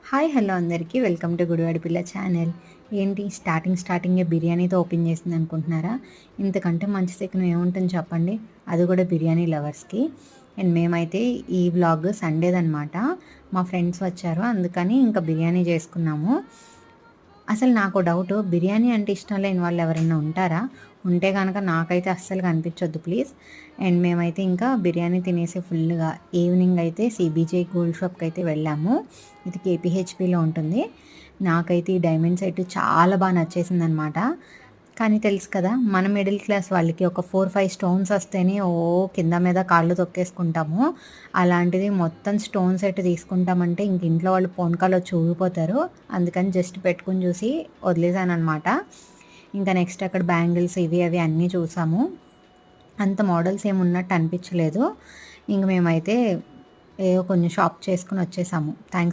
Hi hello అందరికీ welcome to Gudivada పిల్ల channel. ఏంటి స్టార్టింగే బిర్యానీతో ఓపెన్ చేసింది అనుకుంటున్నారా? ఇంతకంటే మంచి చికెన్ ఏముంటుంది చెప్పండి, అది కూడా బిర్యానీ లవర్స్కి. అండ్ మేమైతే ఈ వ్లాగ్ సండేదనమాట, మా ఫ్రెండ్స్ వచ్చారు అందుకని ఇంకా బిర్యానీ చేసుకున్నాము. అసలు నాకు డౌట్, బిర్యానీ అంటే ఇష్టం లేని వాళ్ళు ఎవరైనా ఉంటారా? ఉంటే కనుక నాకైతే అస్సలు కనిపించొద్దు ప్లీజ్. అండ్ మేమైతే ఇంకా బిర్యానీ తినేసి ఫుల్గా ఈవినింగ్ అయితే సిబిజే గోల్డ్ షాప్కి అయితే వెళ్ళాము. ఇది కేపీహెచ్పిలో ఉంటుంది. నాకైతే ఈ డైమండ్ సెట్ చాలా బాగా నచ్చేసింది అనమాట. కానీ తెలుసు కదా, మన మిడిల్ క్లాస్ వాళ్ళకి ఒక 4-5 స్టోన్స్ వస్తేనే కింద మీద కాళ్ళు తొక్కేసుకుంటాము. అలాంటిది మొత్తం స్టోన్ సెట్ తీసుకుంటామంటే ఇంక ఇంట్లో వాళ్ళు పూనకాలు వచ్చి ఊగిపోతారు. అందుకని జస్ట్ పెట్టుకుని చూసి వదిలేసాను అనమాట. ఇంకా నెక్స్ట్ అక్కడ బ్యాంగిల్స్ ఇవి అవి అన్నీ చూసాము. అంత మోడల్స్ ఏమున్నట్టు అనిపించలేదు. ఇంక మేమైతే ఏదో కొంచెం షాప్ చేసుకుని వచ్చేసాము. థ్యాంక్స్.